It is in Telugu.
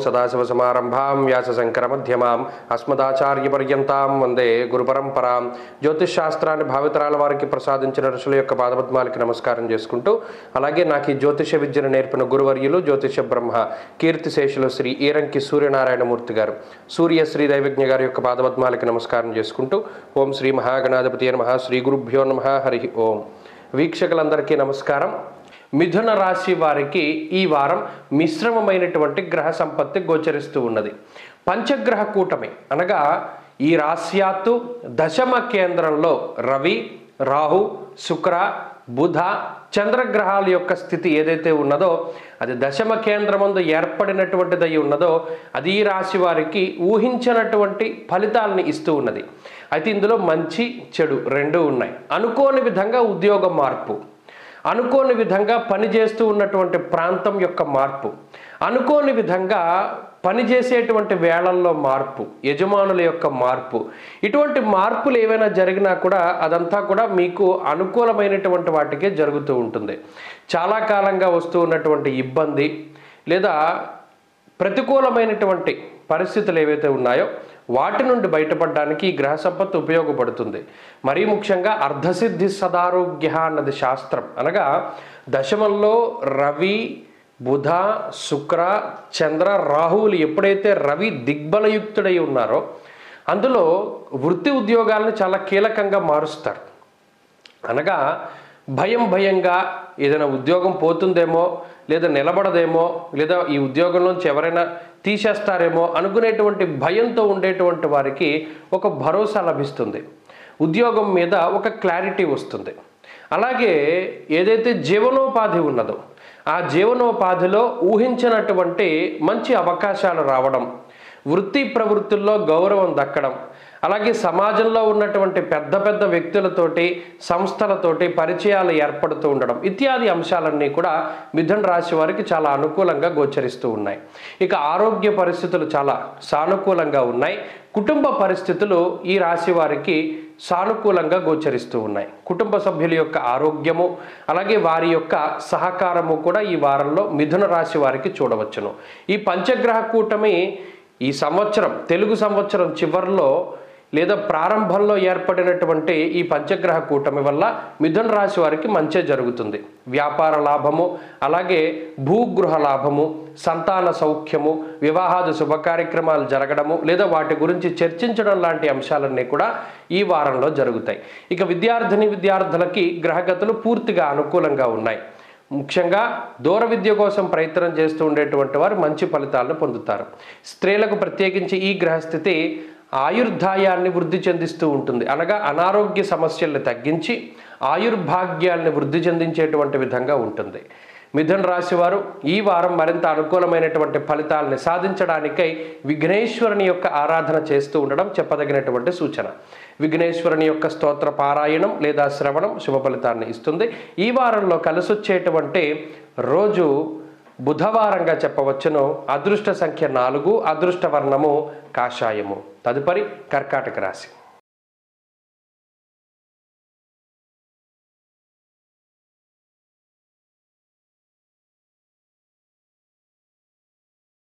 సదాశివసమారంభాం వ్యాసశంకరమధ్యమాం అస్మదాచార్యపర్యంతాం వందే గురుపరంపరాం. జ్యోతిష్ శాస్త్రాన్ని భావితరాల వారికి ప్రసాదించిన ఋషుల యొక్క పాదపద్మాలకి నమస్కారం చేసుకుంటూ, అలాగే నాకు ఈ జ్యోతిష విద్యను నేర్పిన గురువర్యులు జ్యోతిష బ్రహ్మ కీర్తిశేషులు శ్రీ ఈరంకి సూర్యనారాయణమూర్తి గారు, సూర్యశ్రీ దైవజ్ఞ గారి యొక్క పాదపద్మాలకి నమస్కారం చేసుకుంటూ, ఓం శ్రీ మహాగణాధిపతి నమః, శ్రీ గురుభ్యో నమః, హరి ఓం. వీక్షకులందరికీ నమస్కారం. మిథున రాశి వారికి ఈ వారం మిశ్రమమైనటువంటి గ్రహ సంపత్తి గోచరిస్తూ ఉన్నది. పంచగ్రహ కూటమి అనగా ఈ రాశ్యాత్తు దశమ కేంద్రంలో రవి, రాహు, శుక్ర, బుధ, చంద్రగ్రహాల యొక్క స్థితి ఏదైతే ఉన్నదో అది దశమ కేంద్రమందు ఏర్పడినటువంటిదై ఉన్నదో అది ఈ రాశి వారికి ఊహించినటువంటి ఫలితాలను ఇస్తూ ఉన్నది. అయితే ఇందులో మంచి చెడు రెండూ ఉన్నాయి. అనుకోని విధంగా ఉద్యోగ మార్పు, అనుకోని విధంగా పనిచేస్తూ ఉన్నటువంటి ప్రాంతం యొక్క మార్పు, అనుకోని విధంగా పనిచేసేటువంటి వేళల్లో మార్పు, యజమానుల యొక్క మార్పు, ఇటువంటి మార్పులు ఏవైనా జరిగినా కూడా అదంతా కూడా మీకు అనుకూలమైనటువంటి వాటికే జరుగుతూ ఉంటుంది. చాలా కాలంగా వస్తూ ఉన్నటువంటి ఇబ్బంది లేదా ప్రతికూలమైనటువంటి పరిస్థితులు ఏవైతే ఉన్నాయో వాటి నుండి బయటపడడానికి ఈ గ్రహ సంపత్తి ఉపయోగపడుతుంది. మరీ ముఖ్యంగా అర్ధసిద్ధి సదారోగ్య అన్నది శాస్త్రం. అనగా దశమంలో రవి, బుధ, శుక్ర, చంద్ర, రాహువులు ఎప్పుడైతే రవి దిగ్బలయుక్తుడై ఉన్నారో అందులో వృత్తి ఉద్యోగాలను చాలా కీలకంగా మారుస్తారు. అనగా భయంగా ఏదైనా ఉద్యోగం పోతుందేమో, లేదా నిలబడదేమో, లేదా ఈ ఉద్యోగంలోంచి ఎవరైనా తీసేస్తారేమో అనుకునేటువంటి భయంతో ఉండేటువంటి వారికి ఒక భరోసా లభిస్తుంది. ఉద్యోగం మీద ఒక క్లారిటీ వస్తుంది. అలాగే ఏదైతే జీవనోపాధి ఉన్నదో ఆ జీవనోపాధిలో ఊహించినటువంటి మంచి అవకాశాలు రావడం, వృత్తి ప్రవృత్తుల్లో గౌరవం దక్కడం, అలాగే సమాజంలో ఉన్నటువంటి పెద్ద వ్యక్తులతోటి, సంస్థలతోటి పరిచయాలు ఏర్పడుతూ ఉండడం ఇత్యాది అంశాలన్నీ కూడా మిథున రాశి వారికి చాలా అనుకూలంగా గోచరిస్తూ ఉన్నాయి. ఇక ఆరోగ్య పరిస్థితులు చాలా సానుకూలంగా ఉన్నాయి. కుటుంబ పరిస్థితులు ఈ రాశి వారికి సానుకూలంగా గోచరిస్తూ ఉన్నాయి. కుటుంబ సభ్యుల యొక్క ఆరోగ్యము అలాగే వారి యొక్క సహకారము కూడా ఈ వారంలో మిథున రాశి వారికి చూడవచ్చును. ఈ పంచగ్రహ కూటమి ఈ సంవత్సరం తెలుగు సంవత్సరం చివరిలో లేదా ప్రారంభంలో ఏర్పడినటువంటి ఈ పంచగ్రహ కూటమి వల్ల మిథున రాశి వారికి మంచి జరుగుతుంది. వ్యాపార లాభము, అలాగే భూగృహ లాభము, సంతాన సౌఖ్యము, వివాహాది శుభ కార్యక్రమాలు జరగడము లేదా వాటి గురించి చర్చించడం లాంటి అంశాలన్నీ కూడా ఈ వారంలో జరుగుతాయి. ఇక విద్యార్థులకి గ్రహగతులు పూర్తిగా అనుకూలంగా ఉన్నాయి. ముఖ్యంగా దూర విద్య కోసం ప్రయత్నం చేస్తూ ఉండేటువంటి వారు మంచి ఫలితాలను పొందుతారు. స్త్రీలకు ప్రత్యేకించి ఈ గ్రహస్థితి ఆయుర్దాయాన్ని వృద్ధి చెందిస్తూ ఉంటుంది. అనగా అనారోగ్య సమస్యల్ని తగ్గించి ఆయుర్భాగ్యాన్ని వృద్ధి చెందించేటువంటి విధంగా ఉంటుంది. మిథున రాశి వారు ఈ వారం మరింత అనుకూలమైనటువంటి ఫలితాలని సాధించడానికై విఘ్నేశ్వరుని యొక్క ఆరాధన చేస్తూ ఉండడం చెప్పదగినటువంటి సూచన. విఘ్నేశ్వరుని యొక్క స్తోత్ర పారాయణం లేదా శ్రవణం శుభ ఫలితాన్ని ఇస్తుంది. ఈ వారంలో కలిసొచ్చేటువంటి రోజు బుధవారంగా చెప్పవచ్చును. అదృష్ట సంఖ్య 4, అదృష్ట వర్ణము కాషాయము. తదుపరి కర్కాటక రాశి.